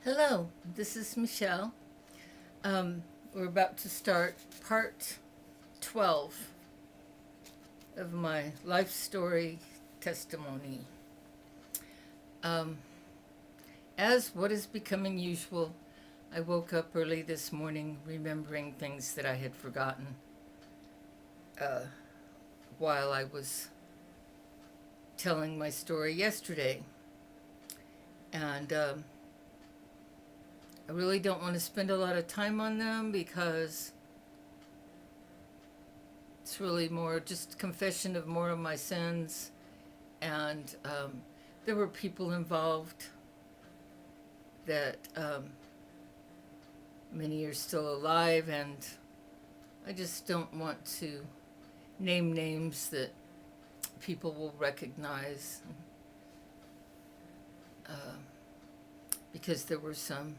Hello, this is Michele. We're about to start part 12 of my life story testimony. Um, as what is becoming usual, I woke up early this morning remembering things that I had forgotten uh, while I was telling my story yesterday. And I really don't want to spend a lot of time on them because it's really more just confession of more of my sins. And there were people involved that many are still alive, and I just don't want to name names that people will recognize because there were some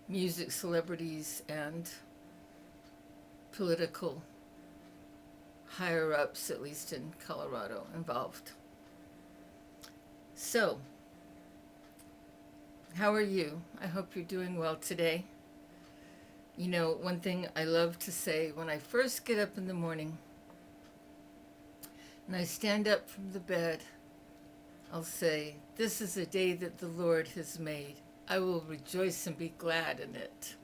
music celebrities and political higher ups, at least in Colorado, involved. So, how are you? I hope you're doing well today. You know, one thing I love to say when I first get up in the morning and I stand up from the bed, I'll say, "This is a day that the Lord has made. I will rejoice and be glad in it."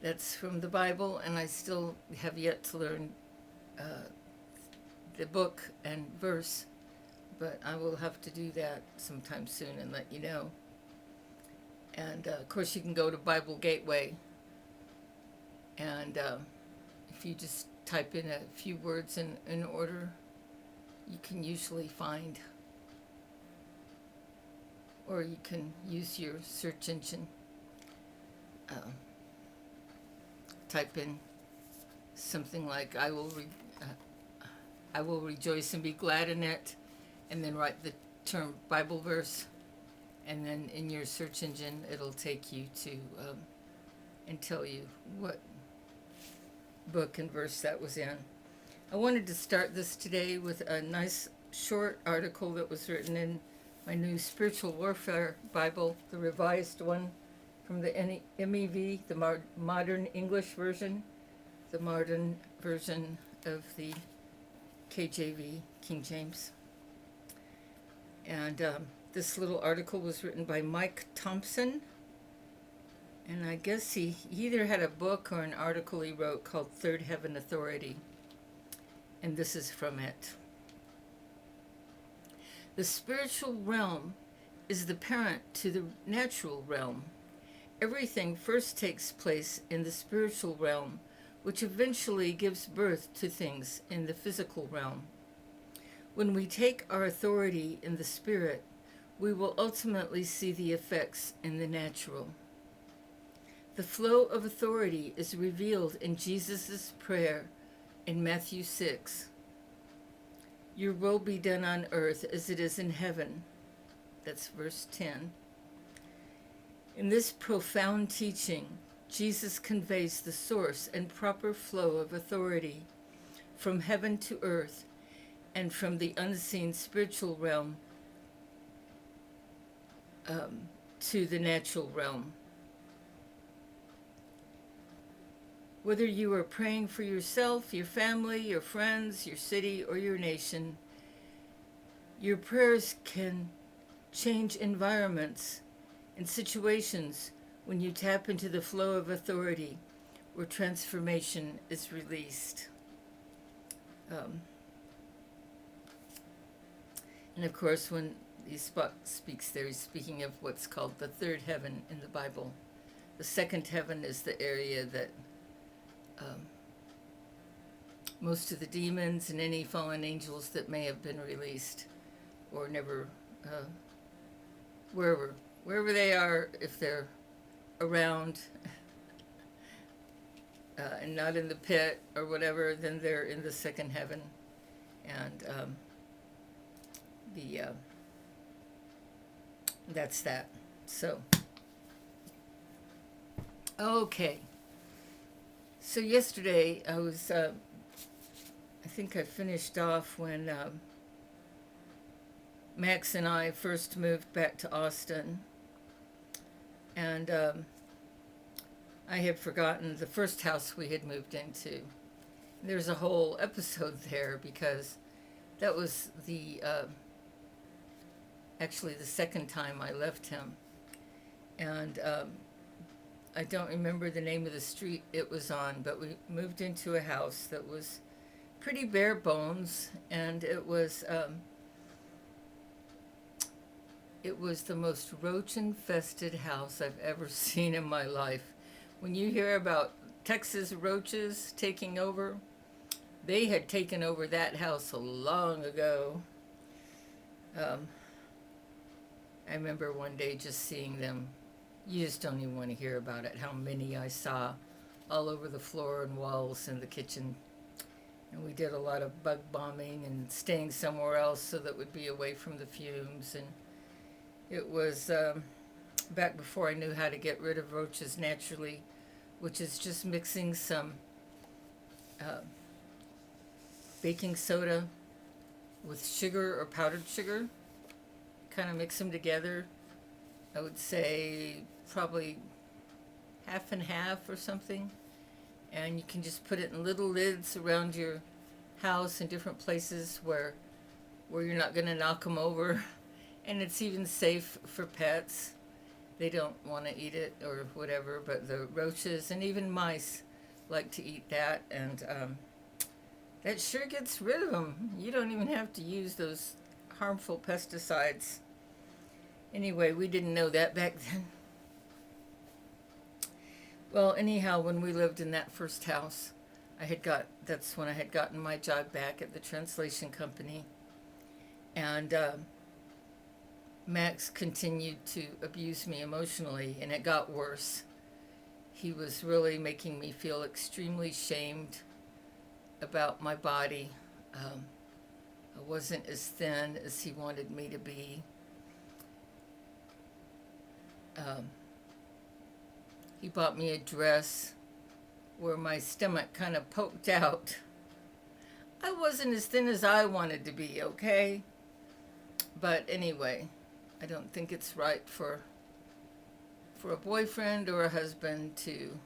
That's from the Bible, and I still have yet to learn the book and verse, but I will have to do that sometime soon and let you know. And of course, you can go to Bible Gateway, and if you just type in a few words in order, you can usually find, or you can use your search engine. Type in something like I will rejoice and be glad in it, and then write the term Bible verse, and then in your search engine it'll take you to and tell you what book and verse that was in. I wanted to start this today with a nice short article that was written in my new Spiritual Warfare Bible, the revised one from the MEV, the Modern English Version, the modern version of the KJV, King James. And this little article was written by Mike Thompson, and I guess he either had a book or an article he wrote called Third Heaven Authority, and this is from it. The spiritual realm is the parent to the natural realm. Everything first takes place in the spiritual realm, which eventually gives birth to things in the physical realm. When we take our authority in the spirit, we will ultimately see the effects in the natural. The flow of authority is revealed in Jesus' prayer in Matthew 6. Your will be done on earth as it is in heaven. That's verse 10. In this profound teaching, Jesus conveys the source and proper flow of authority from heaven to earth and from the unseen spiritual realm to the natural realm. Whether you are praying for yourself, your family, your friends, your city, or your nation, your prayers can change environments and situations when you tap into the flow of authority where transformation is released. And of course, when he speaks there, he's speaking of what's called the third heaven in the Bible. The second heaven is the area that most of the demons and any fallen angels that may have been released or never, wherever they are, if they're around and not in the pit or whatever, then they're in the second heaven. And that's that. So, okay. So yesterday I was, I think I finished off when Max and I first moved back to Austin, and I had forgotten the first house we had moved into. There's a whole episode there because that was actually the second time I left him. And I don't remember the name of the street it was on, but we moved into a house that was pretty bare bones, and it was the most roach infested house I've ever seen in my life. When you hear about Texas roaches taking over, they had taken over that house long ago. I remember one day just seeing them. You just don't even want to hear about it, how many I saw all over the floor and walls in the kitchen. And we did a lot of bug bombing and staying somewhere else so that we'd be away from the fumes. And it was back before I knew how to get rid of roaches naturally, which is just mixing some baking soda with sugar or powdered sugar. Kind of mix them together. I would say probably half and half or something. And you can just put it in little lids around your house in different places where you're not going to knock them over. And it's even safe for pets. They don't want to eat it or whatever, but the roaches and even mice like to eat that, and that sure gets rid of them. You don't even have to use those harmful pesticides. Anyway, we didn't know that back then. Well, anyhow, when we lived in that first house, that's when I had gotten my job back at the translation company. And Max continued to abuse me emotionally, and it got worse. He was really making me feel extremely shamed about my body. I wasn't as thin as he wanted me to be. He bought me a dress where my stomach kind of poked out. I wasn't as thin as I wanted to be, okay? But anyway, I don't think it's right for a boyfriend or a husband to,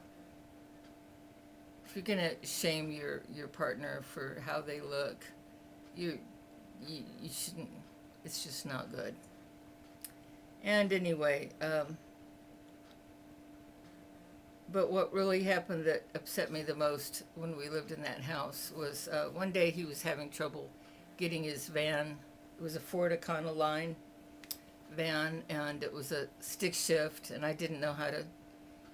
if you're gonna shame your partner for how they look, you shouldn't. It's just not good. And anyway, but what really happened that upset me the most when we lived in that house was one day he was having trouble getting his van. It was a Ford Econoline van, and it was a stick shift, and I didn't know how to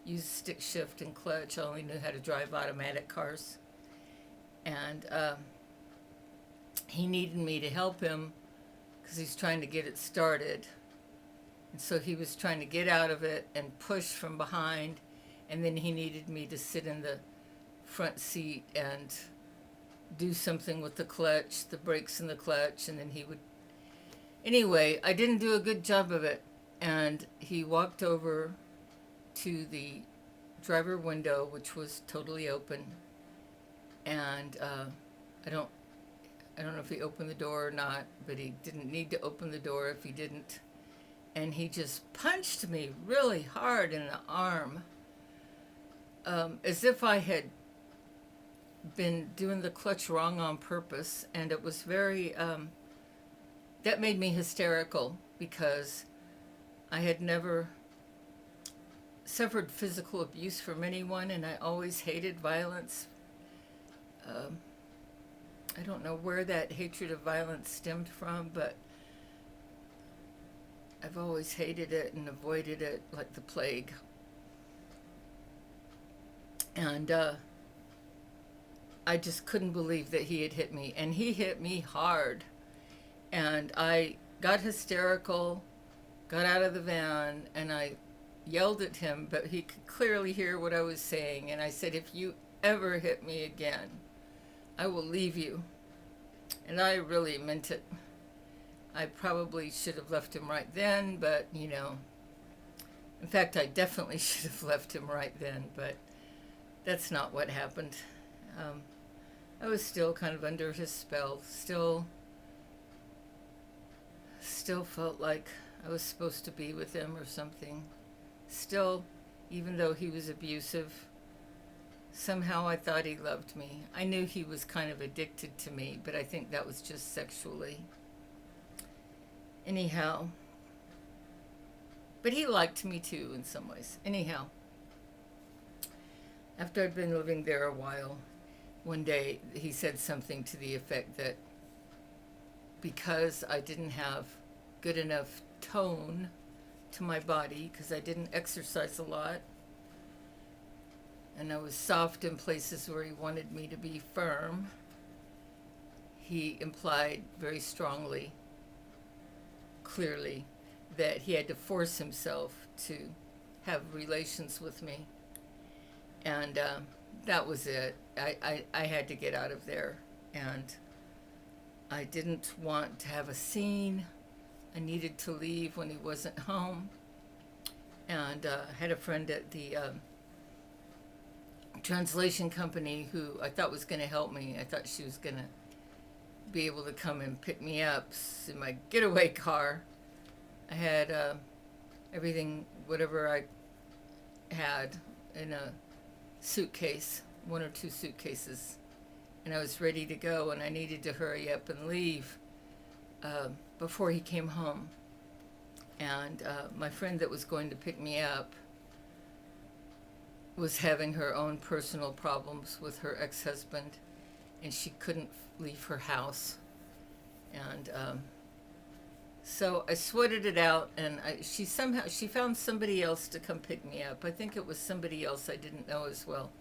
use stick shift and clutch. I only knew how to drive automatic cars. And he needed me to help him because he's trying to get it started. And so he was trying to get out of it and push from behind, and then he needed me to sit in the front seat and do something with the clutch, the brakes and the clutch, and then he would... Anyway, I didn't do a good job of it, and he walked over to the driver window, which was totally open, and I don't know if he opened the door or not, but he didn't need to open the door if he didn't. And he just punched me really hard in the arm, as if I had been doing the clutch wrong on purpose. And it was very, that made me hysterical because I had never suffered physical abuse from anyone, and I always hated violence. I don't know where that hatred of violence stemmed from, but I've always hated it and avoided it like the plague. And I just couldn't believe that he had hit me. And he hit me hard. And I got hysterical, got out of the van, and I yelled at him, but he could clearly hear what I was saying. And I said, if you ever hit me again, I will leave you. And I really meant it. I probably should have left him right then, but, you know, in fact, I definitely should have left him right then, but that's not what happened. I was still kind of under his spell, still still felt like I was supposed to be with him or something. Still, even though he was abusive, somehow I thought he loved me. I knew he was kind of addicted to me, but I think that was just sexually. Anyhow, but he liked me too in some ways. Anyhow, after I'd been living there a while, one day he said something to the effect that because I didn't have good enough tone to my body, because I didn't exercise a lot, and I was soft in places where he wanted me to be firm, he implied very strongly, clearly, that he had to force himself to have relations with me. And that was it. I had to get out of there. And I didn't want to have a scene. I needed to leave when he wasn't home. And I had a friend at the translation company who I thought was going to help me. I thought she was going to be able to come and pick me up in my getaway car. I had everything, whatever I had, in a suitcase, 1 or 2 suitcases, and I was ready to go, and I needed to hurry up and leave before he came home. And my friend that was going to pick me up was having her own personal problems with her ex-husband, and she couldn't leave her house. And so I sweated it out, and she found somebody else to come pick me up. I think it was somebody else I didn't know as well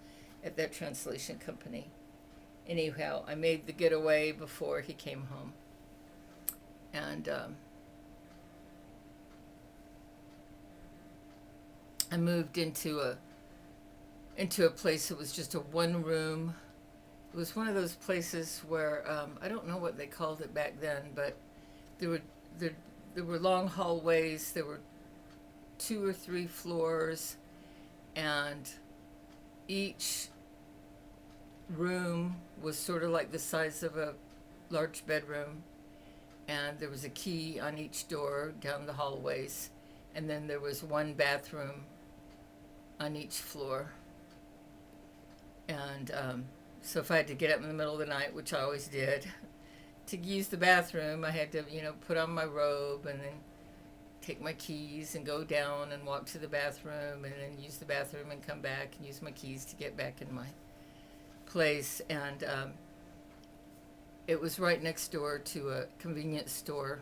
at that translation company. Anyhow, I made the getaway before he came home. And I moved into a place that was just a one room. It was one of those places where I don't know what they called it back then, but there were long hallways. There were 2 or 3 floors, and each room was sort of like the size of a large bedroom, and there was a key on each door down the hallways, and then there was one bathroom on each floor. And so if I had to get up in the middle of the night, which I always did, to use the bathroom, I had to, put on my robe and then take my keys and go down and walk to the bathroom and then use the bathroom and come back and use my keys to get back in my place. And it was right next door to a convenience store.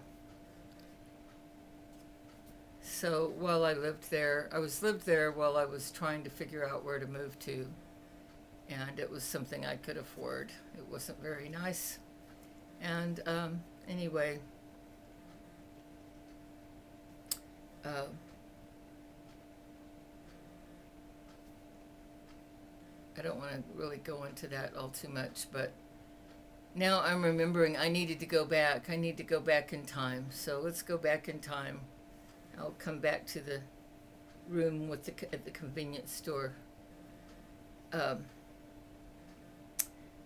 So while I lived there, while I was trying to figure out where to move to. And it was something I could afford. It wasn't very nice. And anyway, I don't want to really go into that all too much, but now I'm remembering I needed to go back. I need to go back in time. So let's go back in time. I'll come back to the room at the convenience store.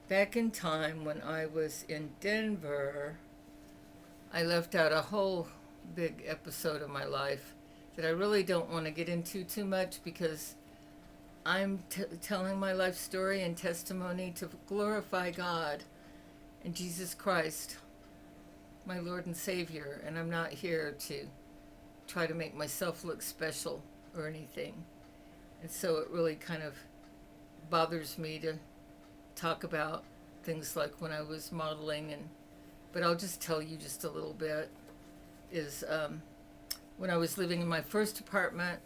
Back in time when I was in Denver, I left out a whole big episode of my life that I really don't want to get into too much, because I'm telling my life story and testimony to glorify God and Jesus Christ, my Lord and Savior, and I'm not here to try to make myself look special or anything. And so it really kind of bothers me to talk about things like when I was modeling, but I'll just tell you just a little bit. Is when I was living in my first apartment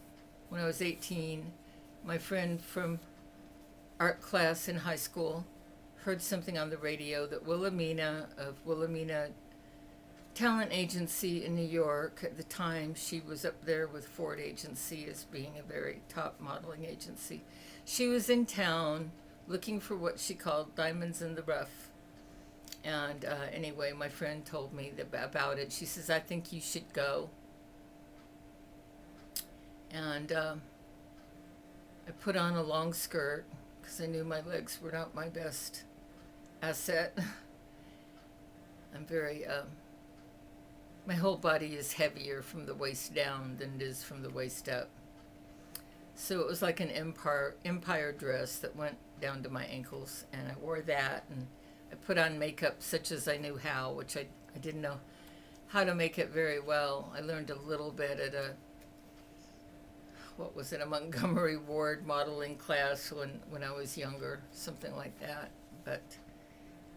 when I was 18, my friend from art class in high school heard something on the radio that Wilhelmina of Wilhelmina Talent Agency in New York. At the time, she was up there with Ford Agency as being a very top modeling agency. She was in town looking for what she called diamonds in the rough. And anyway, my friend told me about it. She says, I think you should go. And I put on a long skirt because I knew my legs were not my best asset. I'm very my whole body is heavier from the waist down than it is from the waist up. So it was like an empire dress that went down to my ankles, and I wore that, and I put on makeup such as I knew how, which I didn't know how to make it very well. I learned a little bit at what was it, a Montgomery Ward modeling class when I was younger, something like that. But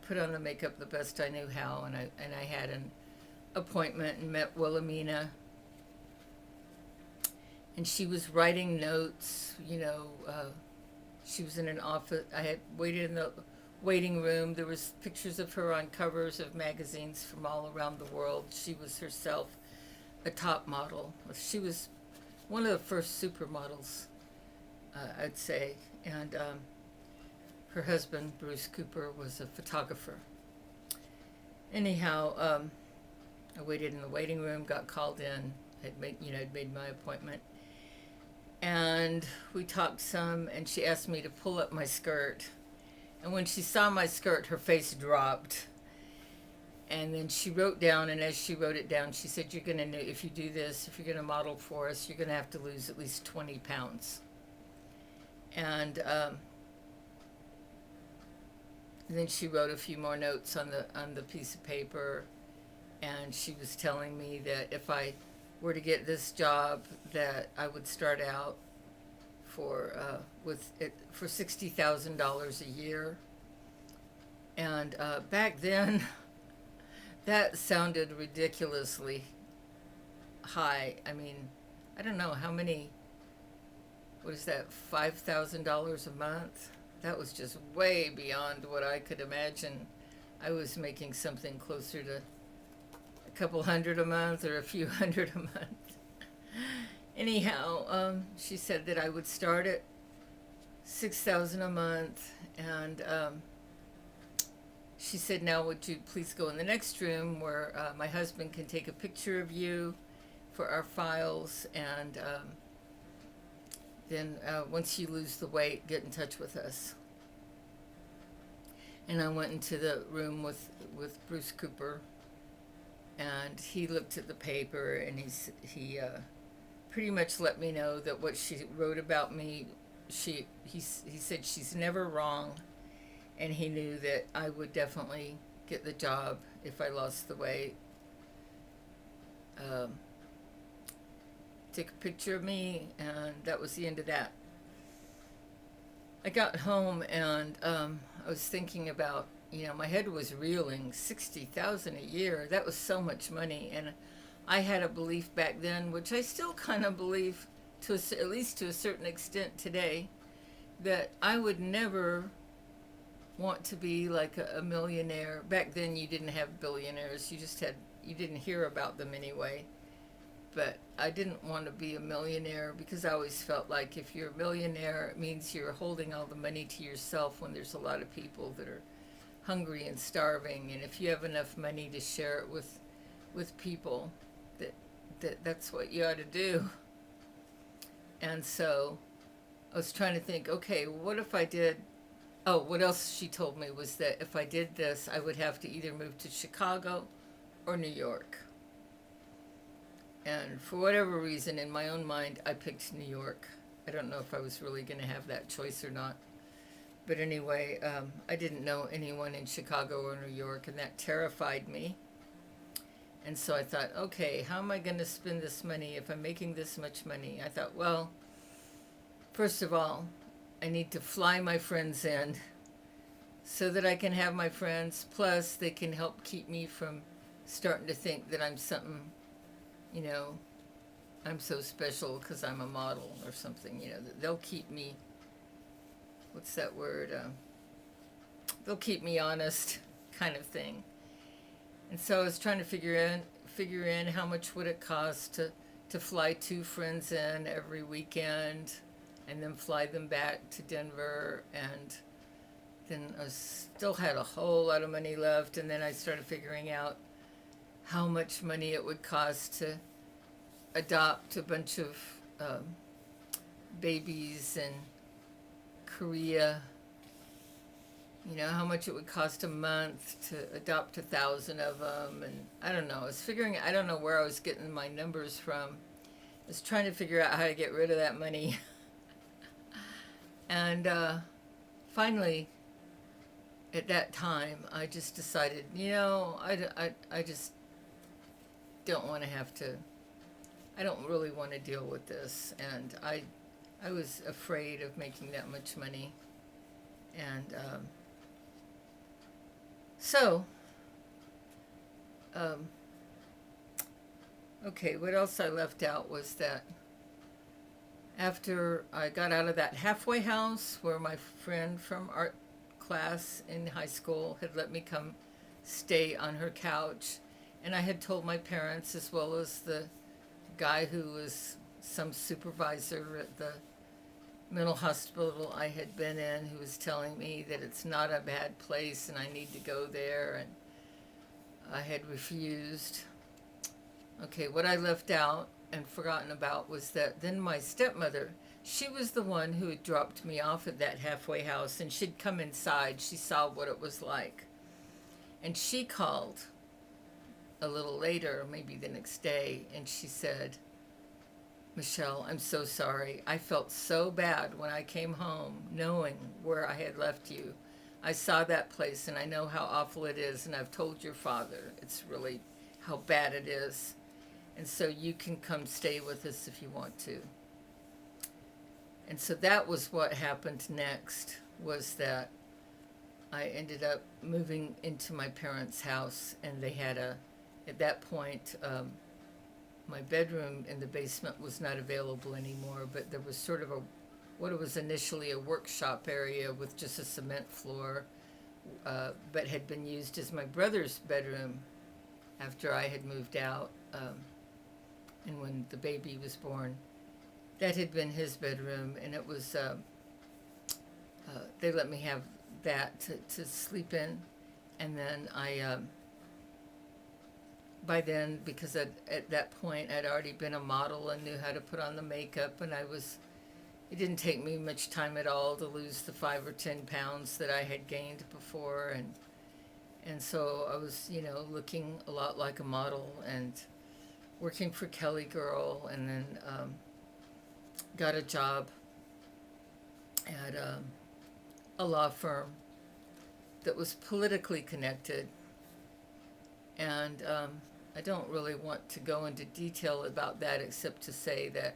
put on the makeup the best I knew how, and I had an appointment and met Wilhelmina, and she was writing notes. She was in an office. I had waited in the waiting room. There was pictures of her on covers of magazines from all around the world. She was herself a top model. She was one of the first supermodels, I'd say. And her husband, Bruce Cooper, was a photographer. Anyhow, I waited in the waiting room, got called in, I'd made my appointment. And we talked some, and she asked me to pull up my skirt. And when she saw my skirt, her face dropped. And then she wrote down, and as she wrote it down, she said, if you do this, if you're going to model for us, you're going to have to lose at least 20 pounds. And then she wrote a few more notes on the piece of paper, and she was telling me that if I were to get this job, that I would start out for $60,000 a year. And back then, that sounded ridiculously high. I mean, I don't know how many. What is that? $5,000 a month? That was just way beyond what I could imagine. I was making something closer to a couple hundred a month or a few hundred a month. Anyhow, she said that I would start at $6,000 a month, and she said, now would you please go in the next room where my husband can take a picture of you for our files, and then once you lose the weight, get in touch with us. And I went into the room with Bruce Cooper, and he looked at the paper, and he pretty much let me know that what she wrote about me, he said she's never wrong, and he knew that I would definitely get the job if I lost the weight. Took a picture of me, and that was the end of that. I got home, and I was thinking about, my head was reeling. $60,000 a year, that was so much money. And I had a belief back then, which I still kind of believe at least to a certain extent today, that I would never want to be like a millionaire. Back then you didn't have billionaires, you didn't hear about them anyway. But I didn't want to be a millionaire, because I always felt like if you're a millionaire, it means you're holding all the money to yourself when there's a lot of people that are hungry and starving. And if you have enough money to share it with people, that's what you ought to do. And so I was trying to think, okay, what if I did, what else she told me was that if I did this, I would have to either move to Chicago or New York. And for whatever reason, in my own mind, I picked New York. I don't know if I was really going to have that choice or not. But anyway, I didn't know anyone in Chicago or New York, and that terrified me. And so I thought, okay, how am I going to spend this money if I'm making this much money? I thought, well, first of all, I need to fly my friends in so that I can have my friends. Plus, they can help keep me from starting to think that I'm something, I'm so special because I'm a model or something. They'll keep me, what's that word? They'll keep me honest, kind of thing. And so I was trying to figure in how much would it cost to fly two friends in every weekend, and then fly them back to Denver. And then I still had a whole lot of money left, and then I started figuring out how much money it would cost to adopt a bunch of babies in Korea you know, how much it would cost a month to adopt 1,000 of them. And I don't know. I was figuring, I don't know where I was getting my numbers from. I was trying to figure out how to get rid of that money. And finally, at that time, I just decided, you know, I just don't want to have to, I don't really want to deal with this. And I was afraid of making that much money. And so, um, okay, what else I left out was that after I got out of that halfway house where my friend from art class in high school had let me come stay on her couch, and I had told my parents, as well as the guy who was some supervisor at the mental hospital I had been in, who was telling me that it's not a bad place and I need to go there, and I had refused. Okay, what I left out and forgotten about was that then my stepmother, she was the one who had dropped me off at that halfway house, and she'd come inside. She saw what it was like. And she called a little later, maybe the next day, and she said, Michele, I'm so sorry. I felt so bad when I came home knowing where I had left you. I saw that place and I know how awful it is, and I've told your father it's really how bad it is. And so you can come stay with us if you want to. And so that was what happened next, was that I ended up moving into my parents' house, and they had at that point, my bedroom in the basement was not available anymore, but there was sort of what was initially a workshop area with just a cement floor, but had been used as my brother's bedroom after I had moved out. And when the baby was born, that had been his bedroom, and it was, they let me have that to sleep in. And then by then, because at that point I'd already been a model and knew how to put on the makeup, and it didn't take me much time at all to lose the 5 or 10 pounds that I had gained before, and so I was, you know, looking a lot like a model and working for Kelly Girl, and then got a job at a law firm that was politically connected. And I don't really want to go into detail about that, except to say that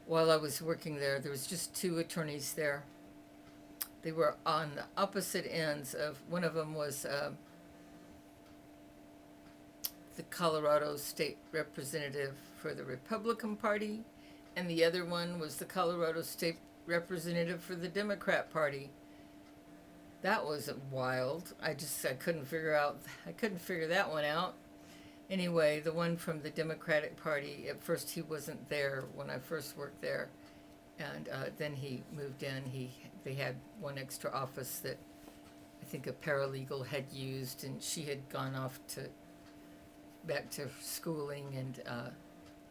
while I was working there was just 2 attorneys there. They were on the opposite ends of, one of them was the Colorado State Representative for the Republican Party, and the other one was the Colorado State Representative for the Democrat Party. That was wild. I couldn't figure that one out. Anyway, the one from the Democratic Party, at first he wasn't there when I first worked there, and then he moved in. They had one extra office that I think a paralegal had used, and she had gone off back to schooling, and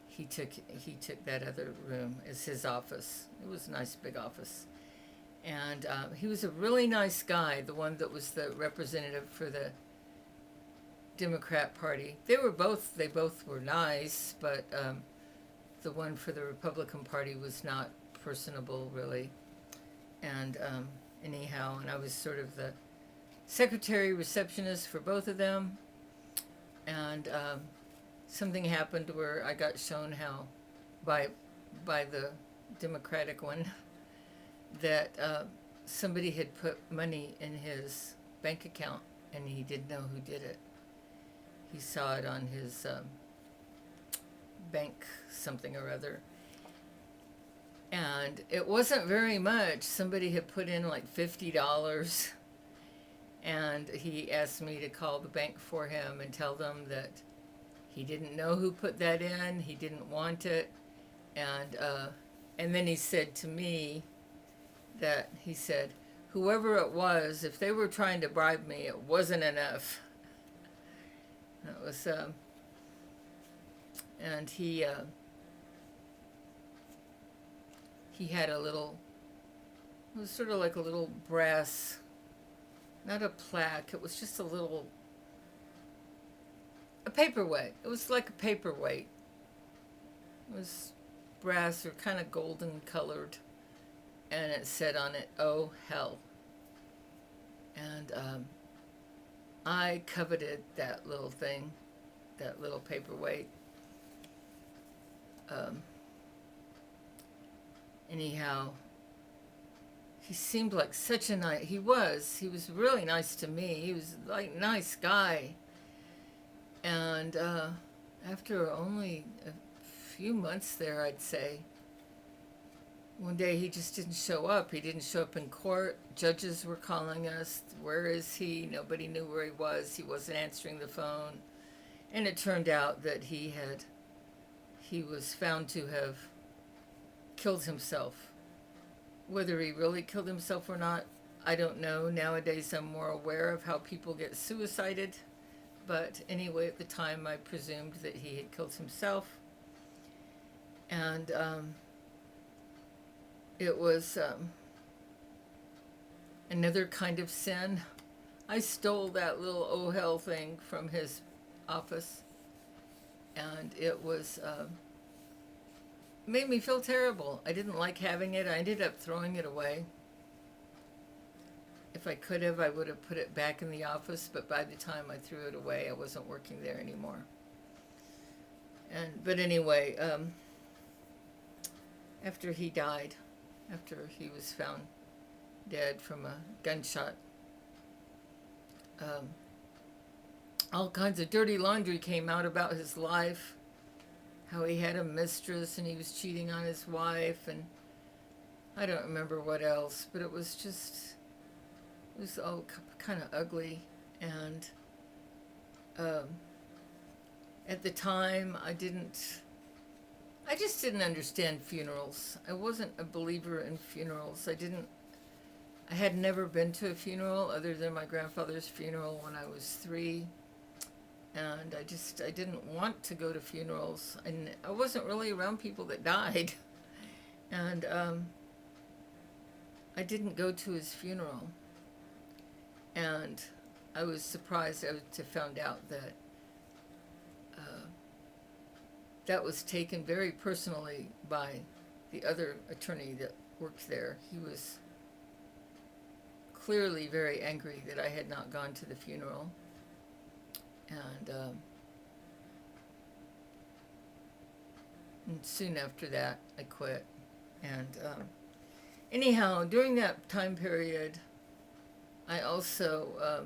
he took that other room as his office. It was a nice big office. And he was a really nice guy, the one that was the representative for the Democrat Party. They both were nice, but the one for the Republican Party was not personable, really. And anyhow, and I was sort of the secretary receptionist for both of them. And something happened where I got shown how, by the Democratic one, that somebody had put money in his bank account, and he didn't know who did it. He saw it on his bank something or other. And it wasn't very much. Somebody had put in like $50. And he asked me to call the bank for him and tell them that he didn't know who put that in. He didn't want it. And then he said to me that, he said, whoever it was, if they were trying to bribe me, it wasn't enough. That was, and he had a little, it was sort of like a little brass not a plaque. It was just a paperweight. It was like a paperweight. It was brass or kind of golden colored, and it said on it, "Oh hell." And I coveted that little thing, that little paperweight. Um, anyhow, he seemed like such a nice. He was really nice to me. He was like a nice guy. And after only a few months there, I'd say, one day he just didn't show up. He didn't show up in court. Judges were calling us, "Where is he?" Nobody knew where he was. He wasn't answering the phone. And it turned out that he was found to have killed himself. Whether he really killed himself or not, I don't know. Nowadays I'm more aware of how people get suicided. But anyway, at the time I presumed that he had killed himself. And it was another kind of sin. I stole that little oh hell thing from his office, and it was made me feel terrible. I didn't like having it. I ended up throwing it away. If I could have, I would have put it back in the office, but by the time I threw it away, I wasn't working there anymore. But anyway, after he died, after he was found dead from a gunshot, all kinds of dirty laundry came out about his life, how he had a mistress and he was cheating on his wife, and I don't remember what else, but it was all kind of ugly. And at the time, I just didn't understand funerals. I wasn't a believer in funerals. I had never been to a funeral other than my grandfather's funeral when I was 3. And I didn't want to go to funerals. And I wasn't really around people that died. And I didn't go to his funeral. And I was surprised to find out that that was taken very personally by the other attorney that worked there. He was clearly very angry that I had not gone to the funeral. And soon after that, I quit. And anyhow, during that time period, I also,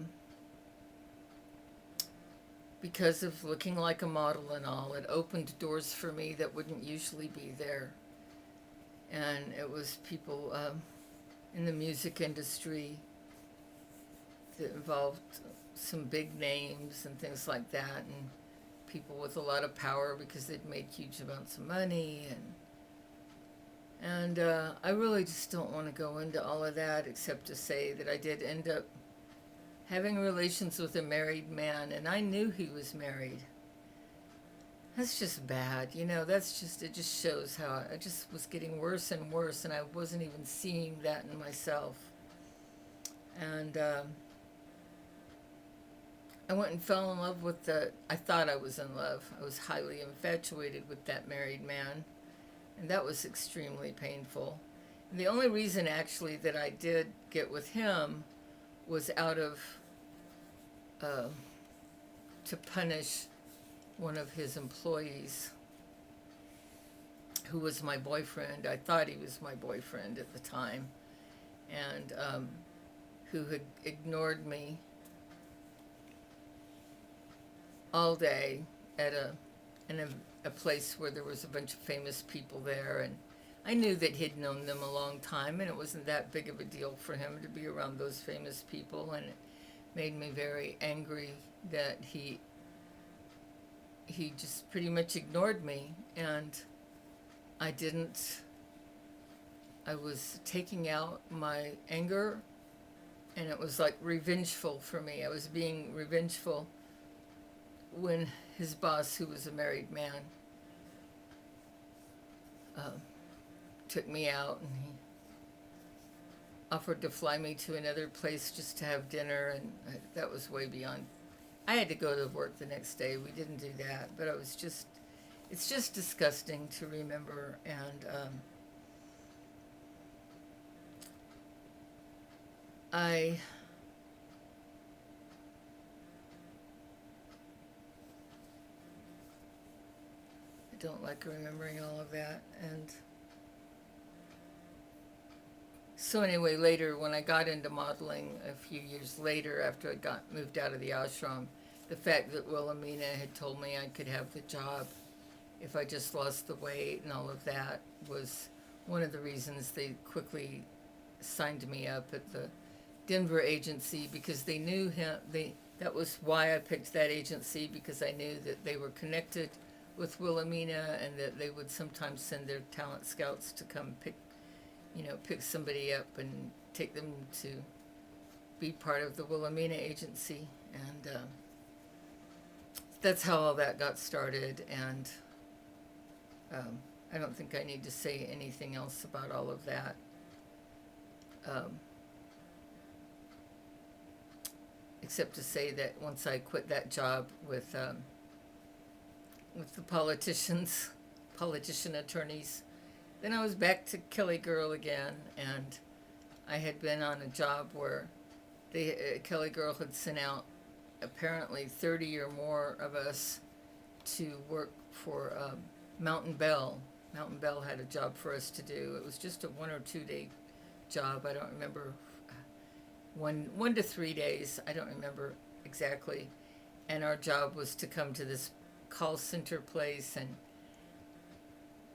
because of looking like a model and all, it opened doors for me that wouldn't usually be there. And it was people in the music industry that involved some big names and things like that, and people with a lot of power because they'd made huge amounts of money. And I really just don't want to go into all of that, except to say that I did end up having relations with a married man, and I knew he was married. That's just bad, it just shows how I just was getting worse and worse, and I wasn't even seeing that in myself. And I went and fell in love with I thought I was in love. I was highly infatuated with that married man, and that was extremely painful. And the only reason actually that I did get with him was out of to punish one of his employees who was my boyfriend. I thought he was my boyfriend at the time, and who had ignored me all day in a place where there was a bunch of famous people there, and I knew that he'd known them a long time, and it wasn't that big of a deal for him to be around those famous people, and it made me very angry that he just pretty much ignored me. And I was taking out my anger, and it was like revengeful for me. I was being revengeful when his boss, who was a married man, took me out, and offered to fly me to another place just to have dinner, and that was way beyond. I had to go to work the next day. We didn't do that, but it's just disgusting to remember. And I don't like remembering all of that. And so anyway, later when I got into modeling a few years later, after I got moved out of the ashram, the fact that Wilhelmina had told me I could have the job if I just lost the weight and all of that was one of the reasons they quickly signed me up at the Denver agency, because they knew him. That was why I picked that agency, because I knew that they were connected with Wilhelmina and that they would sometimes send their talent scouts to come pick somebody up and take them to be part of the Wilhelmina agency. And that's how all that got started. And I don't think I need to say anything else about all of that. Except to say that once I quit that job with the politician attorneys, then I was back to Kelly Girl again, and I had been on a job where Kelly Girl had sent out apparently 30 or more of us to work for Mountain Bell. Mountain Bell had a job for us to do. It was just a 1 or 2 day job. I don't remember. 1 to 3 days. I don't remember exactly. And our job was to come to this call center place, and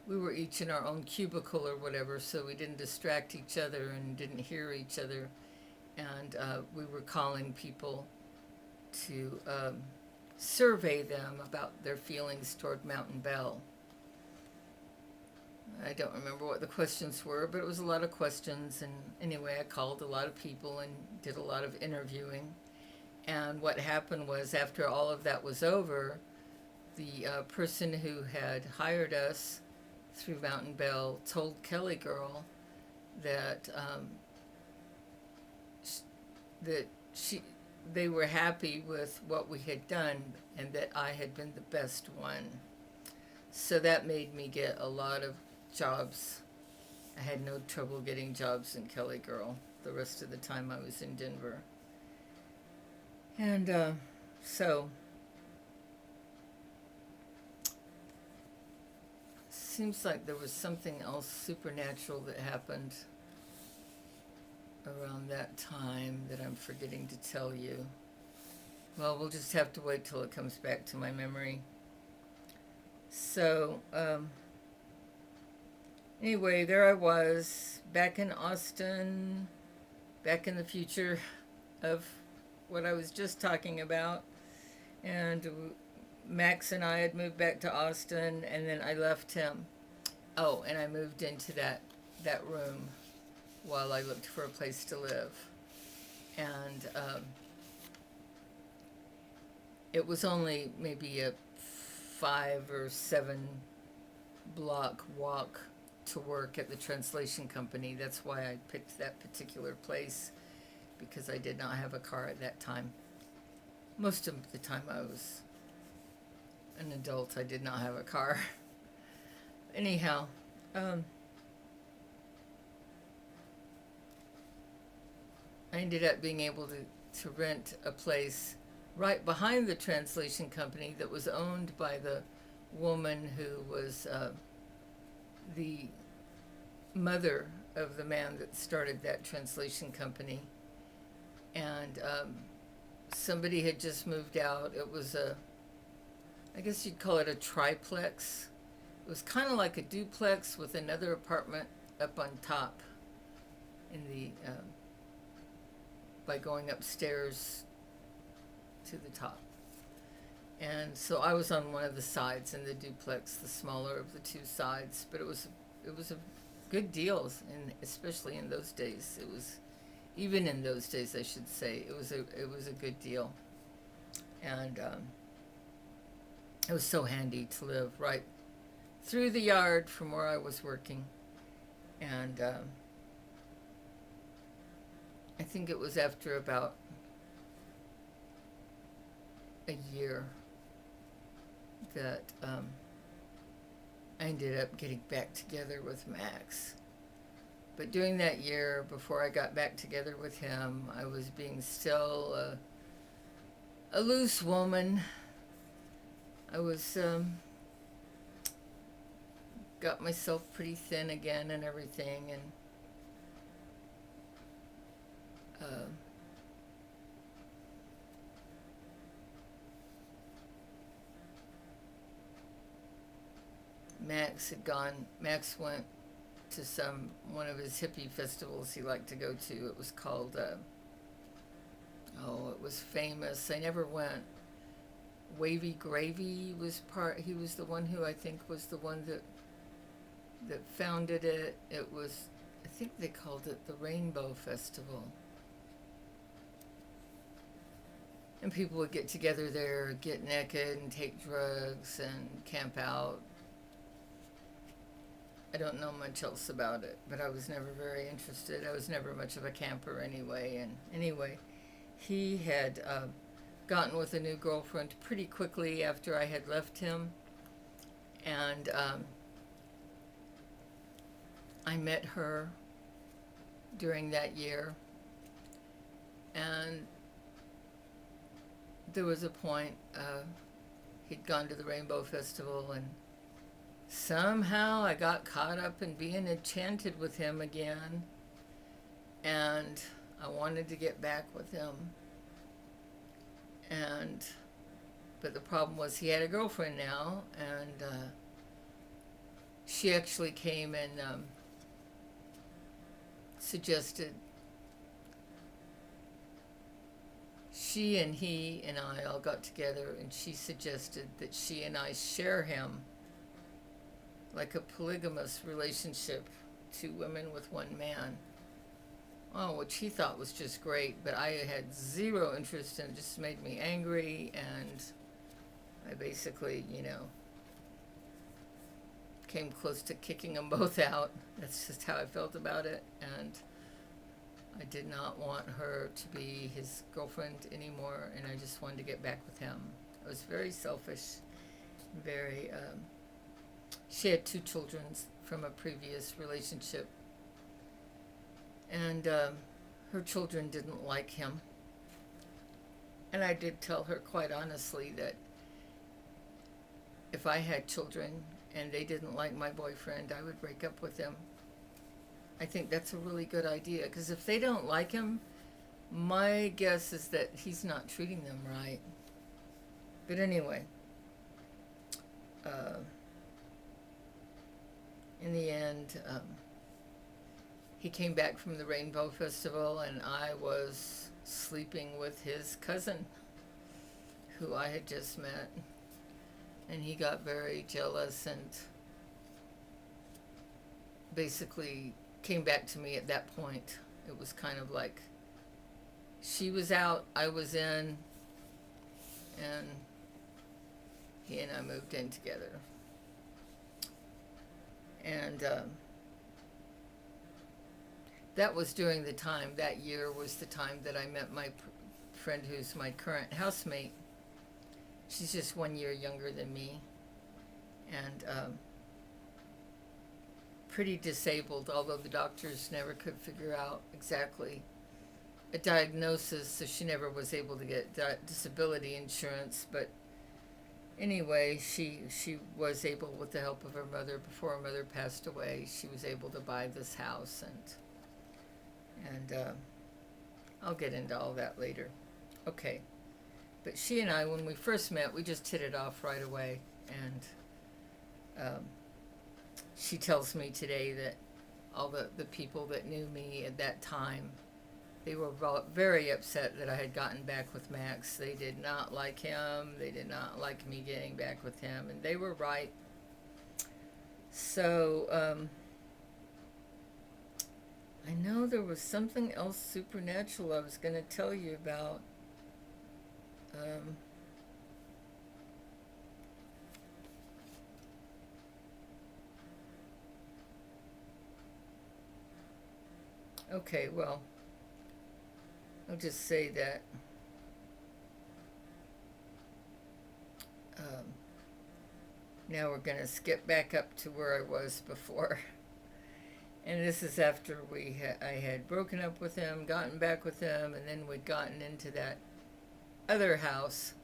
we were each in our own cubicle or whatever, so we didn't distract each other and didn't hear each other. And we were calling people to survey them about their feelings toward Mountain Bell. I don't remember what the questions were, but it was a lot of questions. And anyway, I called a lot of people and did a lot of interviewing. And what happened was, after all of that was over, the person who had hired us through Mountain Bell told Kelly Girl that they were happy with what we had done and that I had been the best one. So that made me get a lot of jobs. I had no trouble getting jobs in Kelly Girl the rest of the time I was in Denver. And so seems like there was something else supernatural that happened around that time that I'm forgetting to tell you. Well, we'll just have to wait till it comes back to my memory. So anyway, there I was, back in Austin, back in the future of what I was just talking about. And Max and I had moved back to Austin, and then I left him. Oh, and I moved into that room while I looked for a place to live. And it was only maybe a 5 or 7 block walk to work at the translation company. That's why I picked that particular place, because I did not have a car at that time. Most of the time I was an adult, I did not have a car. Anyhow, I ended up being able to rent a place right behind the translation company that was owned by the woman who was the mother of the man that started that translation company. And somebody had just moved out. It was I guess you'd call it a triplex. It was kind of like a duplex with another apartment up on top in the by going upstairs to the top. And so I was on one of the sides in the duplex, the smaller of the 2 sides, but it was a good deal, and especially in those days. It was, even in those days, I should say, it was a good deal. And it was so handy to live right through the yard from where I was working. And I think it was after about a year that I ended up getting back together with Max. But during that year, before I got back together with him, I was being still a loose woman. I was got myself pretty thin again and everything, and Max went to one of his hippie festivals he liked to go to. It was called, it was famous. I never went. Wavy Gravy he was the one who I think was the one that founded it. It was, I think they called it the Rainbow Festival. And people would get together there, get naked and take drugs and camp out. I don't know much else about it, but I was never very interested. I was never much of a camper anyway. And anyway, he had gotten with a new girlfriend pretty quickly after I had left him. And I met her during that year. And there was a point, he'd gone to the Rainbow Festival, and somehow I got caught up in being enchanted with him again, and I wanted to get back with him. But the problem was he had a girlfriend now, and she actually came and suggested, she and he and I all got together, and she suggested that she and I share him, like a polygamous relationship, 2 women with 1 man. Oh, which he thought was just great, but I had zero interest, and it just made me angry, and I basically, came close to kicking them both out. That's just how I felt about it, and I did not want her to be his girlfriend anymore, and I just wanted to get back with him. I was very selfish, very, she had 2 children from a previous relationship, and her children didn't like him. And I did tell her quite honestly that if I had children and they didn't like my boyfriend, I would break up with him. I think that's a really good idea, because if they don't like him, my guess is that he's not treating them right. But anyway, in the end, he came back from the Rainbow Festival, and I was sleeping with his cousin, who I had just met. And he got very jealous and basically came back to me at that point. It was kind of like she was out, I was in, and he and I moved in together. And that was during the time, that year was the time that I met my friend who's my current housemate. She's just 1 year younger than me, and pretty disabled, although the doctors never could figure out exactly a diagnosis, so she never was able to get disability insurance. But anyway, she was able, with the help of her mother, before her mother passed away, she was able to buy this house, and I'll get into all that later. Okay. But she and I, when we first met, we just hit it off right away. And she tells me today that all the people that knew me at that time, they were very upset that I had gotten back with Max. They did not like him. They did not like me getting back with him. And they were right. So, I know there was something else supernatural I was going to tell you about. Okay, well, I'll just say that um, now we're going to skip back up to where I was before. And this is after I had broken up with him, gotten back with him, and then we'd gotten into that other house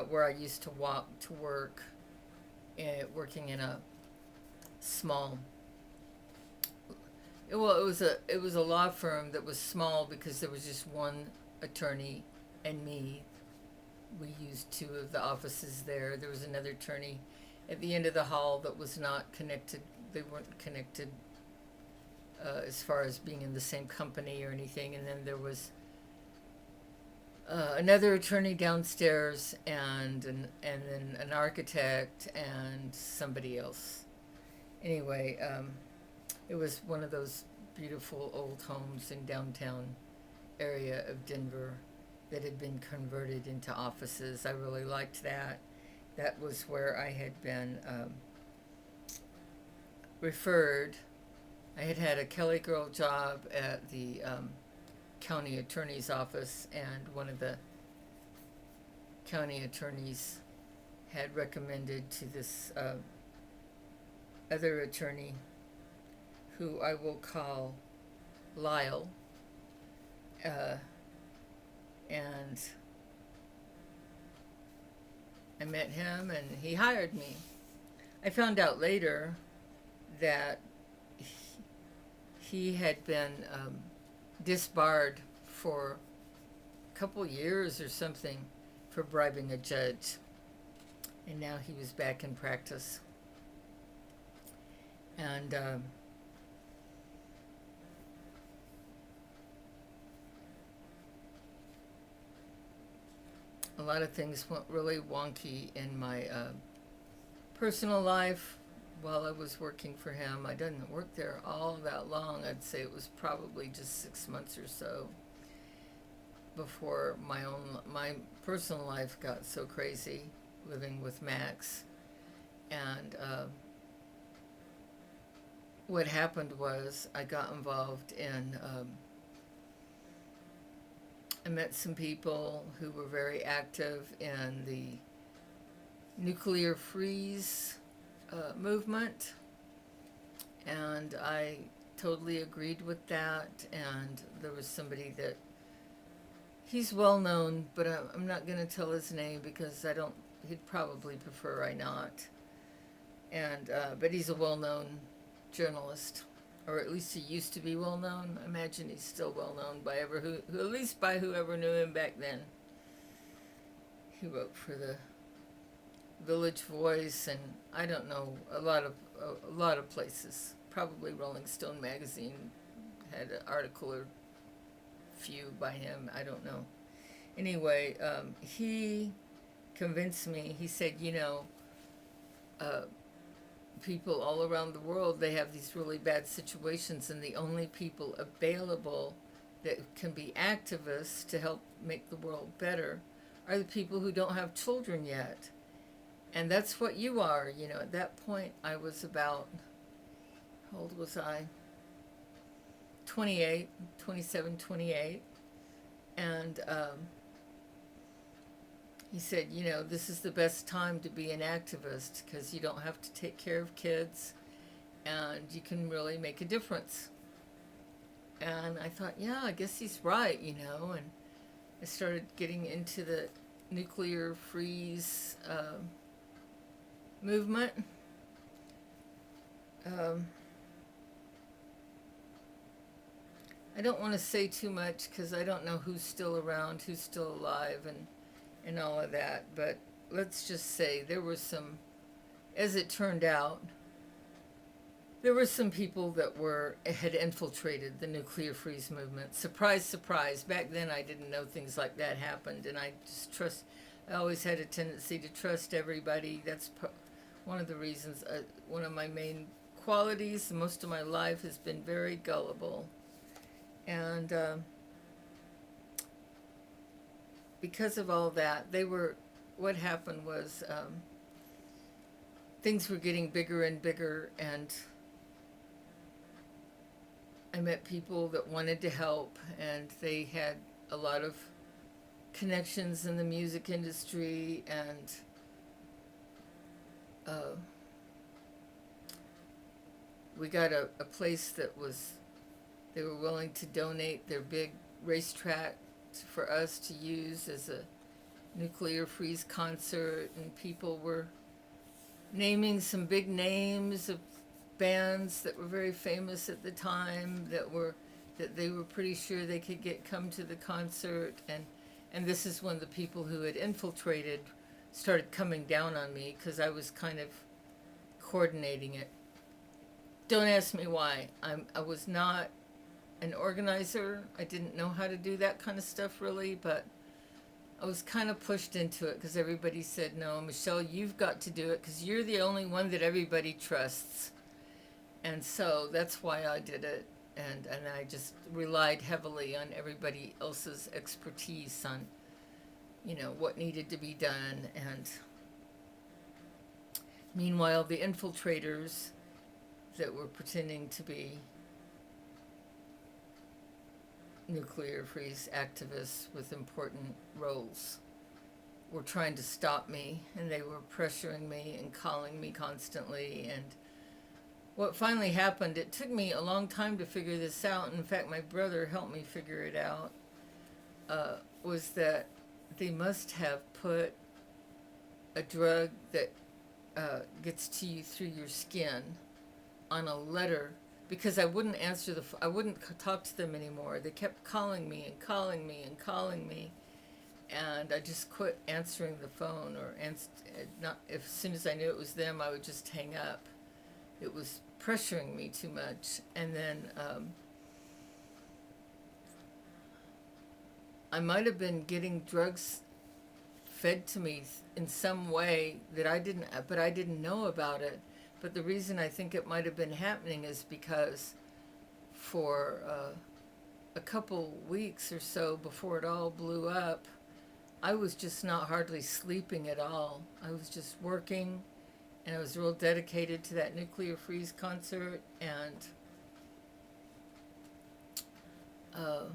where I used to walk to work, working in a small. Well, it was a law firm that was small because there was just one attorney and me. We used two of the offices there. There was another attorney at the end of the hall that was not connected. They weren't connected as far as being in the same company or anything. And then there was another attorney downstairs, and then an architect and somebody else. Anyway, it was one of those beautiful old homes in downtown area of Denver that had been converted into offices. I really liked that. That was where I had been referred. I had had a Kelly Girl job at the county attorney's office, and one of the county attorneys had recommended to this other attorney, who I will call Lyle, and I met him and he hired me. I found out later that he had been disbarred for a couple years or something for bribing a judge, and now he was back in practice. And a lot of things went really wonky in my personal life while I was working for him. I didn't work there all that long. I'd say it was probably just 6 months or so before my personal life got so crazy living with Max. And what happened was I got involved in I met some people who were very active in the nuclear freeze movement, and I totally agreed with that. And there was somebody that he's well known, but I'm not going to tell his name because he'd probably prefer I not. And but he's a well-known journalist, or at least he used to be well known. I imagine he's still well known by at least by whoever knew him back then. He wrote for the Village Voice, and I don't know, a lot of places. Probably Rolling Stone magazine had an article or few by him. I don't know. Anyway, he convinced me. He said, people all around the world, they have these really bad situations, and the only people available that can be activists to help make the world better are the people who don't have children yet. And that's what you are. At that point I was about, how old was I? 27, 28. And he said, this is the best time to be an activist because you don't have to take care of kids and you can really make a difference. And I thought, yeah, I guess he's right, and I started getting into the nuclear freeze movement. I don't want to say too much because I don't know who's still around, who's still alive, and all of that. But let's just say there were some, as it turned out, there were some people that had infiltrated the nuclear freeze movement. Surprise, surprise. Back then I didn't know things like that happened, and I always had a tendency to trust everybody. That's one of the reasons, one of my main qualities most of my life has been very gullible. And because of all that, what happened was things were getting bigger and bigger, and I met people that wanted to help, and they had a lot of connections in the music industry, and uh, we got a place that was, they were willing to donate their big racetrack for us to use as a nuclear freeze concert, and people were naming some big names of bands that were very famous at the time, that they were pretty sure they could get come to the concert. And this is when the people who had infiltrated started coming down on me, because I was kind of coordinating it. Don't ask me why. I was not an organizer. I didn't know how to do that kind of stuff really, but I was kind of pushed into it because everybody said, no, Michelle, you've got to do it because you're the only one that everybody trusts. And so that's why I did it. And I just relied heavily on everybody else's expertise on, what needed to be done. And meanwhile, the infiltrators that were pretending to be nuclear freeze activists with important roles were trying to stop me, and they were pressuring me and calling me constantly. And what finally happened, it took me a long time to figure this out. In fact, my brother helped me figure it out, was that they must have put a drug that gets to you through your skin on a letter, because I wouldn't answer I wouldn't talk to them anymore. They kept calling me and calling me and calling me, and I just quit answering the phone, or not. As soon as I knew it was them, I would just hang up. It was pressuring me too much. And then I might have been getting drugs fed to me in some way that I didn't know about it. But the reason I think it might have been happening is because for a couple weeks or so before it all blew up, I was just not hardly sleeping at all. I was just working, and I was real dedicated to that nuclear freeze concert. And I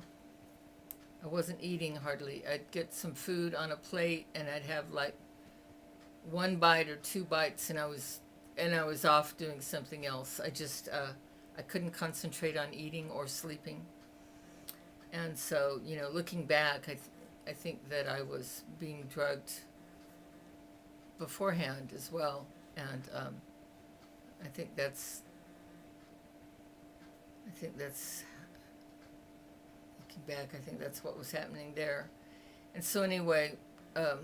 wasn't eating hardly. I'd get some food on a plate, and I'd have like one bite or two bites, and I was off doing something else. I couldn't concentrate on eating or sleeping. And so, looking back, I think that I was being drugged beforehand as well. And I think that's, looking back, I think that's what was happening there. And so anyway, I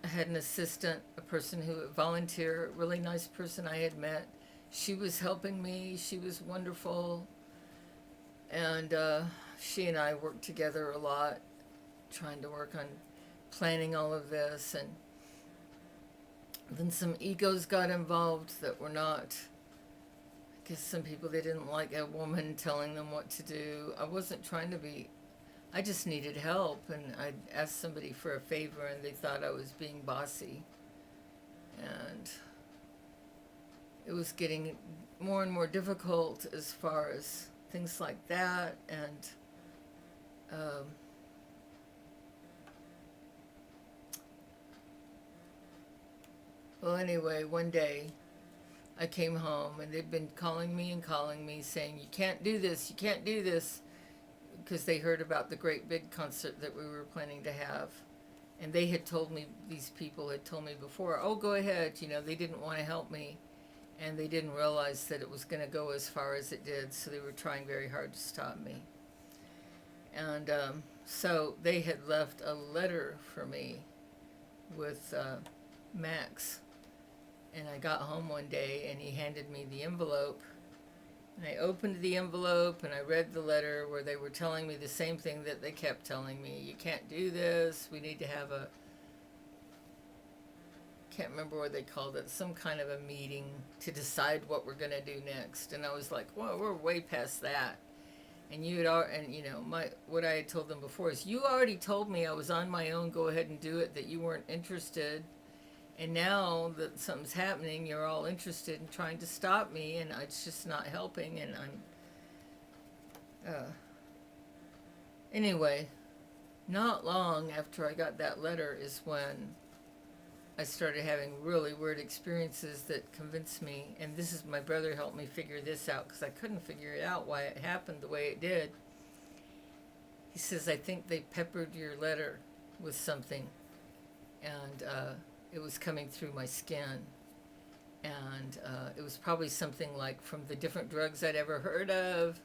had an assistant, a person a volunteer, really nice person I had met. She was helping me. She was wonderful. And she and I worked together a lot, trying to work on planning all of this. And then some egos got involved that were not, I guess some people, they didn't like a woman telling them what to do. I wasn't trying to be, I just needed help, and I asked somebody for a favor, and they thought I was being bossy. And it was getting more and more difficult as far as things like that. And well, anyway, one day I came home, and they'd been calling me saying, you can't do this, you can't do this, because they heard about the great big concert that we were planning to have. And they had told me, these people had told me before, oh, go ahead, they didn't want to help me. And they didn't realize that it was going to go as far as it did, so they were trying very hard to stop me. And so they had left a letter for me with Max. And I got home one day, and he handed me the envelope. And I opened the envelope, and I read the letter where they were telling me the same thing that they kept telling me. You can't do this. We need to have can't remember what they called it, some kind of a meeting to decide what we're going to do next. And I was like, well, we're way past that. And what I had told them before is, you already told me I was on my own, go ahead and do it, that you weren't interested. And now that something's happening, you're all interested in trying to stop me, and it's just not helping. And anyway, not long after I got that letter is when I started having really weird experiences that convinced me, and this is my brother helped me figure this out because I couldn't figure it out why it happened the way it did. He says, I think they peppered your letter with something, and it was coming through my skin. And it was probably something like from the different drugs I'd ever heard of,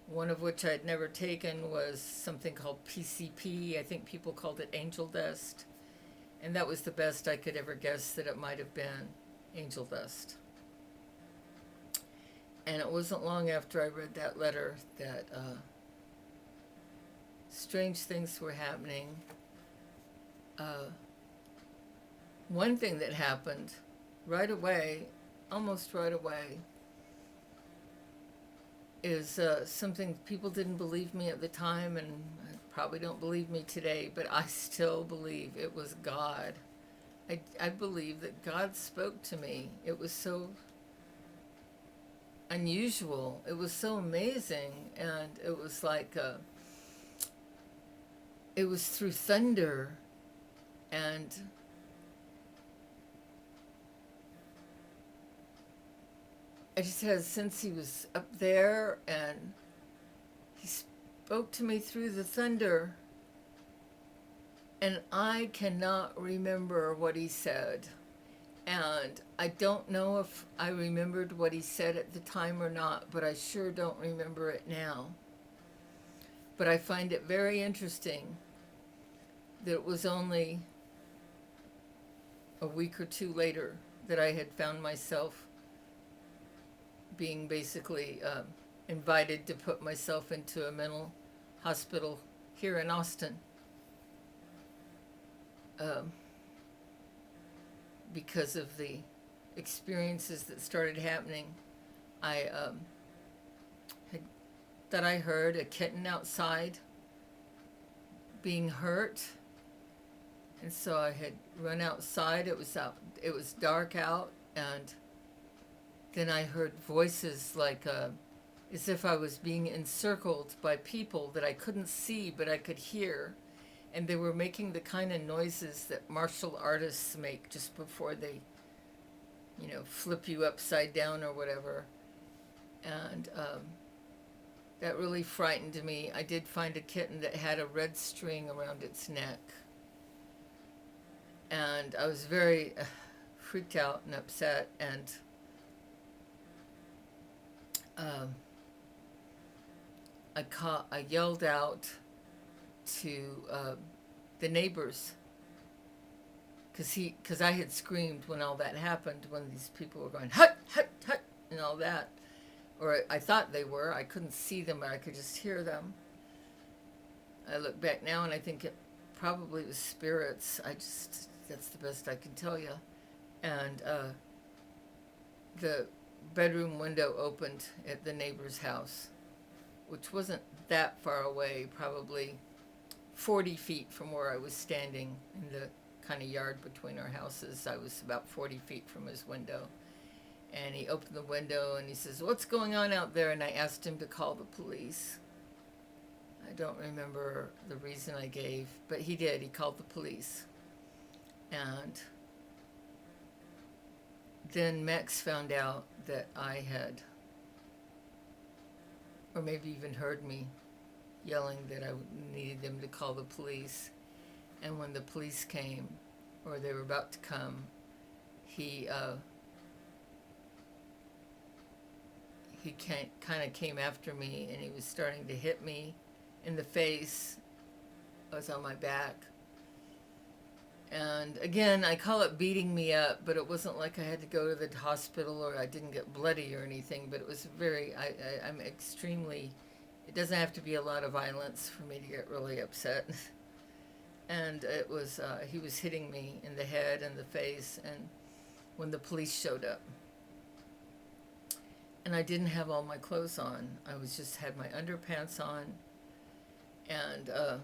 one of which I'd never taken was something called PCP. I think people called it angel dust. And that was the best I could ever guess that it might have been, angel dust. And it wasn't long after I read that letter that strange things were happening. One thing that happened right away, almost right away, is something people didn't believe me at the time, and probably don't believe me today, but I still believe it was God. I believe that God spoke to me. It was so unusual. It was so amazing. And it was like, it was through thunder. And I just had a sense he was up there, and he spoke to me through the thunder, and I cannot remember what he said. And I don't know if I remembered what he said at the time or not, but I sure don't remember it now. But I find it very interesting that it was only a week or two later that I had found myself being basically invited to put myself into a mental hospital here in Austin, because of the experiences that started happening. I heard a kitten outside being hurt, and so I had run outside. It was dark out, and then I heard voices like as if I was being encircled by people that I couldn't see but I could hear, and they were making the kind of noises that martial artists make just before they, flip you upside down or whatever. And that really frightened me. I did find a kitten that had a red string around its neck, and I was very freaked out and upset. And I yelled out to the neighbors, because I had screamed when all that happened, when these people were going hut hut hut and all that, or I thought they were. I couldn't see them, but I could just hear them. I look back now and I think it probably was spirits. That's the best I can tell you. And the bedroom window opened at the neighbor's house, which wasn't that far away, probably 40 feet from where I was standing in the kind of yard between our houses. I was about 40 feet from his window. And he opened the window and he says, "What's going on out there?" And I asked him to call the police. I don't remember the reason I gave, but he did. He called the police. And then Max found out that I had, or maybe even heard me yelling that I needed them to call the police. And when the police came, or they were about to come, he kind of came after me, and he was starting to hit me in the face. I was on my back. And again, I call it beating me up, but it wasn't like I had to go to the hospital or I didn't get bloody or anything, but it was I'm extremely, it doesn't have to be a lot of violence for me to get really upset. And it was, he was hitting me in the head and the face, and when the police showed up. And I didn't have all my clothes on. I had my underpants on and a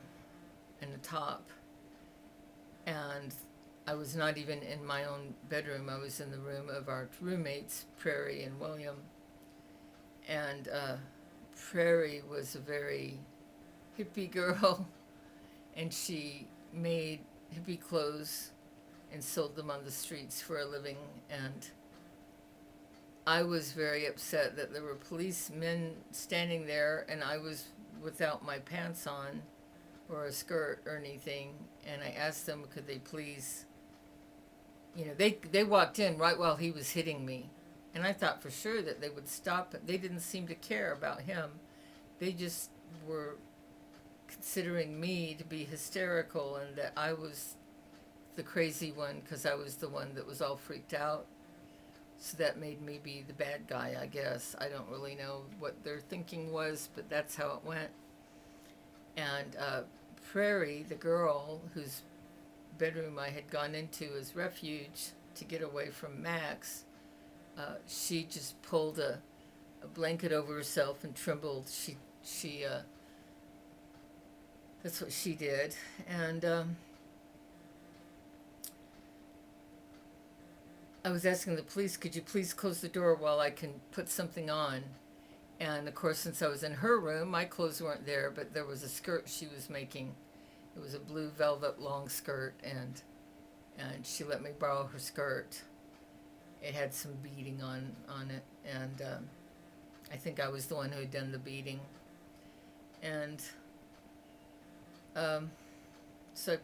top. And I was not even in my own bedroom. I was in the room of our roommates, Prairie and William. And Prairie was a very hippie girl, and she made hippie clothes and sold them on the streets for a living. And I was very upset that there were policemen standing there, and I was without my pants on or a skirt or anything. And I asked them, could they please, they walked in right while he was hitting me. And I thought for sure that they would stop. They didn't seem to care about him. They just were considering me to be hysterical and that I was the crazy one because I was the one that was all freaked out. So that made me be the bad guy, I guess. I don't really know what their thinking was, but that's how it went. And Prairie, the girl whose bedroom I had gone into as refuge to get away from Max, she just pulled a blanket over herself and trembled. She that's what she did. And I was asking the police, could you please close the door while I can put something on? And of course, since I was in her room, my clothes weren't there, but there was a skirt she was making. It was a blue velvet long skirt, and she let me borrow her skirt. It had some beading on it, and I think I was the one who had done the beading. And so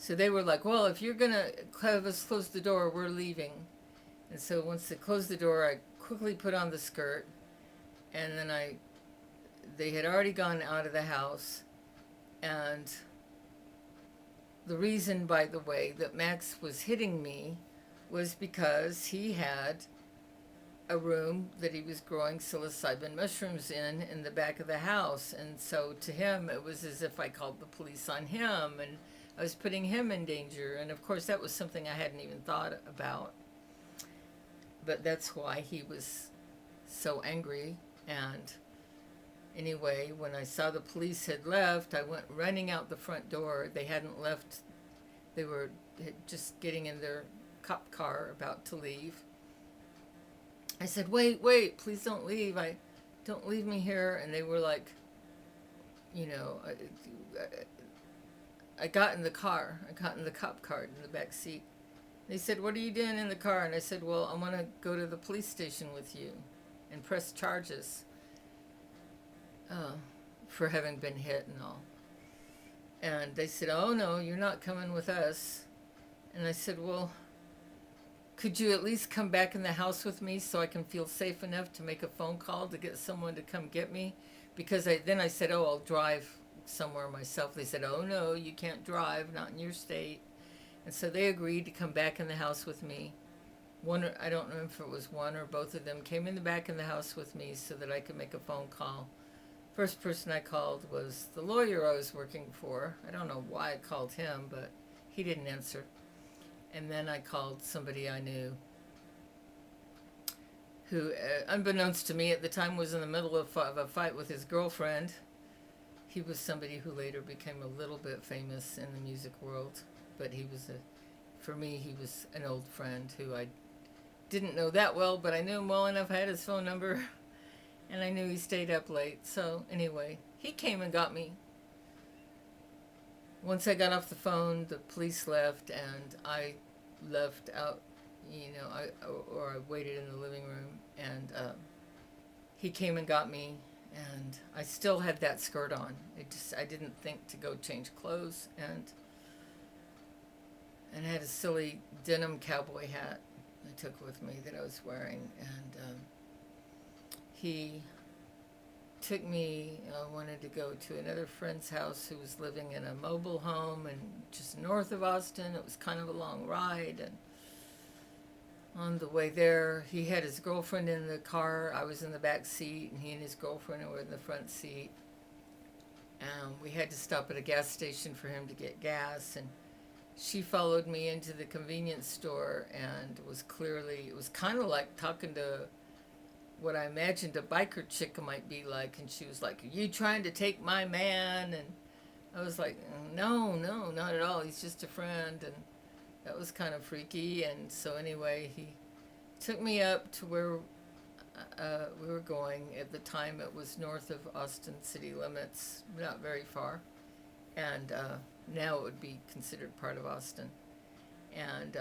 they were like, well, if you're going to have us close the door, we're leaving. And so once they closed the door, I quickly put on the skirt, and then they had already gone out of the house. And the reason, by the way, that Max was hitting me was because he had a room that he was growing psilocybin mushrooms in the back of the house. And so to him, it was as if I called the police on him, and I was putting him in danger. And of course, that was something I hadn't even thought about. But that's why he was so angry. And anyway, when I saw the police had left, I went running out the front door. They hadn't left. They were just getting in their cop car about to leave. I said, wait, please don't leave. Don't leave me here. And they were like, I got in the car. I got in the cop car in the back seat. They said, what are you doing in the car? And I said, well, I want to go to the police station with you and press charges for having been hit and all. And they said, oh, no, you're not coming with us. And I said, well, could you at least come back in the house with me so I can feel safe enough to make a phone call to get someone to come get me? Because then I said, oh, I'll drive somewhere myself. They said, oh, no, you can't drive, not in your state. And so they agreed to come back in the house with me. I don't know if it was one or both of them, came in the back in the house with me so that I could make a phone call. First person I called was the lawyer I was working for. I don't know why I called him, but he didn't answer. And then I called somebody I knew who, unbeknownst to me at the time, was in the middle of a fight with his girlfriend. He was somebody who later became a little bit famous in the music world, but for me, he was an old friend who I didn't know that well, but I knew him well enough. I had his phone number, and I knew he stayed up late. So anyway, he came and got me. Once I got off the phone, the police left, and I left out, I waited in the living room, and he came and got me, and I still had that skirt on. I didn't think to go change clothes, and I had a silly denim cowboy hat I took with me that I was wearing, and he took me. I wanted to go to another friend's house who was living in a mobile home and just north of Austin. It was kind of a long ride, and on the way there, he had his girlfriend in the car. I was in the back seat, and he and his girlfriend were in the front seat. And we had to stop at a gas station for him to get gas, and she followed me into the convenience store, and it was kind of like talking to what I imagined a biker chick might be like. And she was like, are you trying to take my man? And I was like, no, not at all. He's just a friend. And that was kind of freaky. And so anyway, he took me up to where we were going. At the time, it was north of Austin city limits, not very far. And now it would be considered part of Austin. And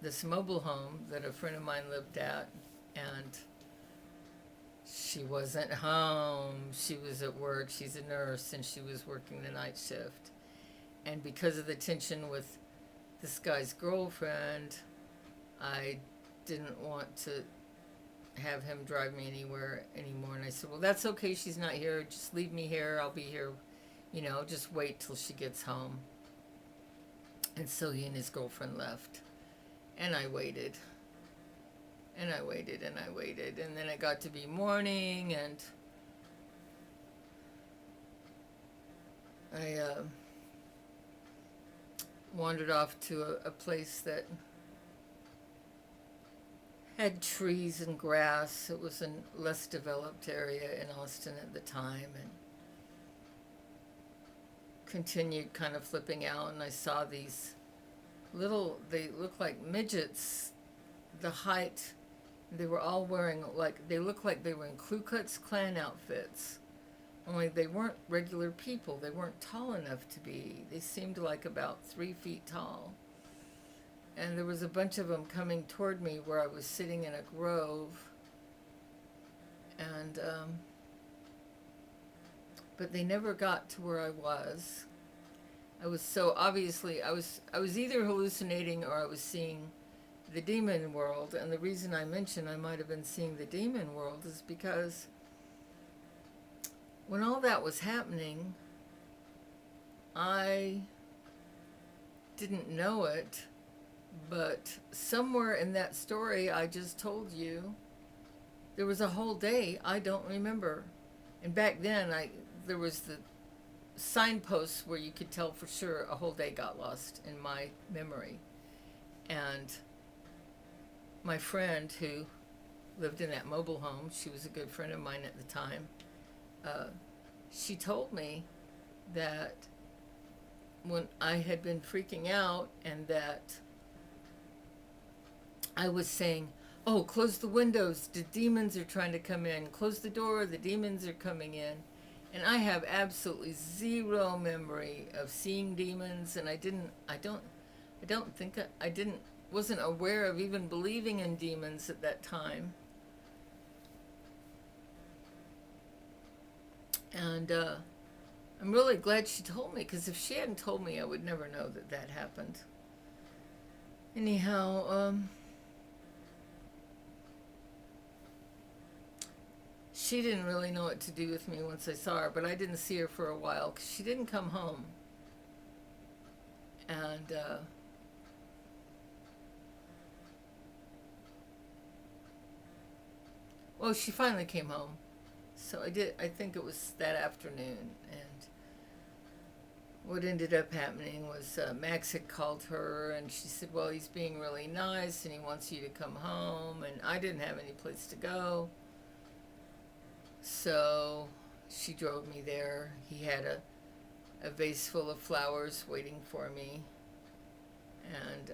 this mobile home that a friend of mine lived at, and she wasn't home. She was at work. She's a nurse, and she was working the night shift. And because of the tension with this guy's girlfriend, I didn't want to have him drive me anywhere anymore. And I said, well, that's okay. She's not here. Just leave me here. I'll be here. Just wait till she gets home. And so he and his girlfriend left. And I waited. And I waited and I waited. And then it got to be morning, and I wandered off to a place that had trees and grass. It was a less developed area in Austin at the time, and continued kind of flipping out, and I saw these they looked like midgets, the height. They were all wearing, they looked like they were in Ku Klux Klan outfits, only they weren't regular people. They weren't tall enough to be. They seemed like about 3 feet tall. And there was a bunch of them coming toward me where I was sitting in a grove. And, but they never got to where I was. I was so obviously, I was either hallucinating or I was seeing the demon world. And the reason I mention I might have been seeing the demon world is because when all that was happening, I didn't know it. But somewhere in that story I just told you, there was a whole day I don't remember. And back then, there was the signposts where you could tell for sure a whole day got lost in my memory. And my friend who lived in that mobile home, she was a good friend of mine at the time, she told me that when I had been freaking out and that I was saying, oh, close the windows, the demons are trying to come in. Close the door, the demons are coming in. And I have absolutely zero memory of seeing demons, and wasn't aware of even believing in demons at that time. And I'm really glad she told me, because if she hadn't told me, I would never know that happened. Anyhow, she didn't really know what to do with me once I saw her, but I didn't see her for a while because she didn't come home. And well, she finally came home. So I think it was that afternoon. And what ended up happening was Max had called her, and she said, well, he's being really nice and he wants you to come home. And I didn't have any place to go. So she drove me there. He had a vase full of flowers waiting for me. And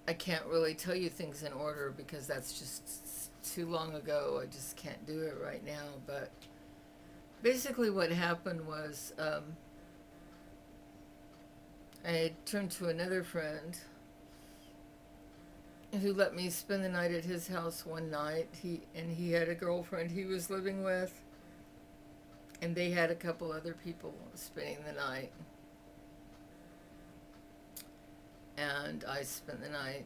I can't really tell you things in order because that's just too long ago. I just can't do it right now. But basically what happened was I had turned to another friend who let me spend the night at his house one night. He had a girlfriend he was living with, and they had a couple other people spending the night. And I spent the night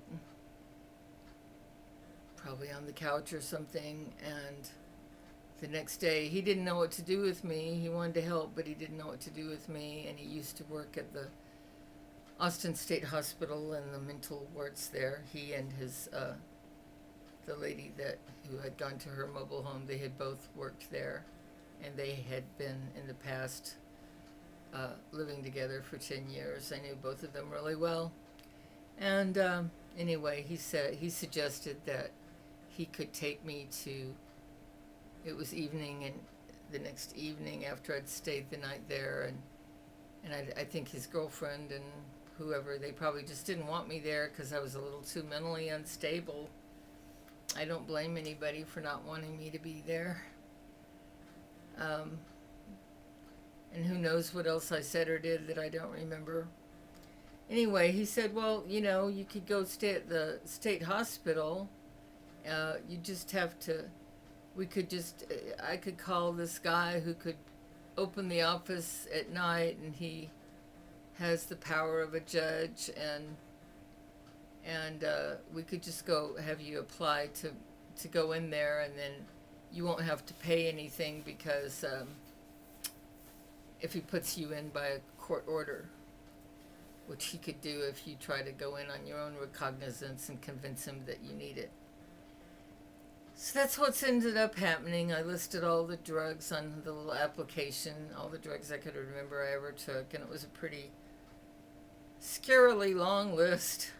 probably on the couch or something, and the next day he didn't know what to do with me. He wanted to help, but he didn't know what to do with me, and he used to work at the Austin State Hospital and the mental wards there. He and his the lady who had gone to her mobile home, they had both worked there, and they had been in the past living together for 10 years. I knew both of them really well. And anyway, he suggested that he could take me to it was evening, and the next evening after I'd stayed the night there, and I think his girlfriend and whoever, they probably just didn't want me there because I was a little too mentally unstable. I don't blame anybody for not wanting me to be there. Um, and who knows what else I said or did that I don't remember. Anyway, he said, well, you could go stay at the state hospital. You just have to, I could call this guy who could open the office at night, and he has the power of a judge, and we could just go have you apply to go in there, and then you won't have to pay anything because if he puts you in by a court order, which he could do if you try to go in on your own recognizance and convince him that you need it. So that's what's ended up happening. I listed all the drugs on the little application, all the drugs I could remember I ever took, and it was a pretty scarily long list.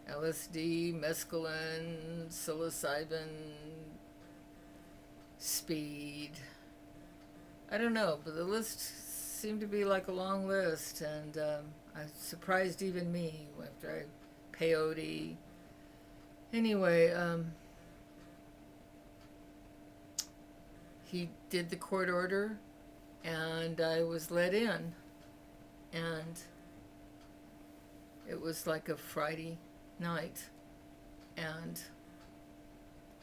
LSD, mescaline, psilocybin, speed. I don't know, but the list seemed to be like a long list, and I surprised even me after I peyote. Anyway, he did the court order, and I was let in, and it was like a Friday night, and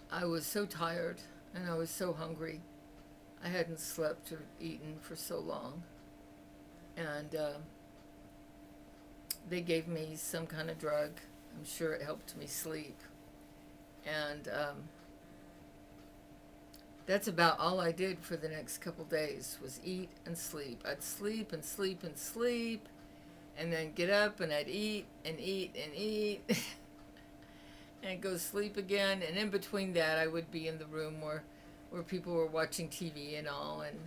I was so tired, and I was so hungry. I hadn't slept or eaten for so long, and they gave me some kind of drug. I'm sure it helped me sleep, and that's about all I did for the next couple days was eat and sleep. I'd sleep and sleep and sleep, and then get up and I'd eat and eat and eat and go sleep again. And in between that, I would be in the room where people were watching TV and all, and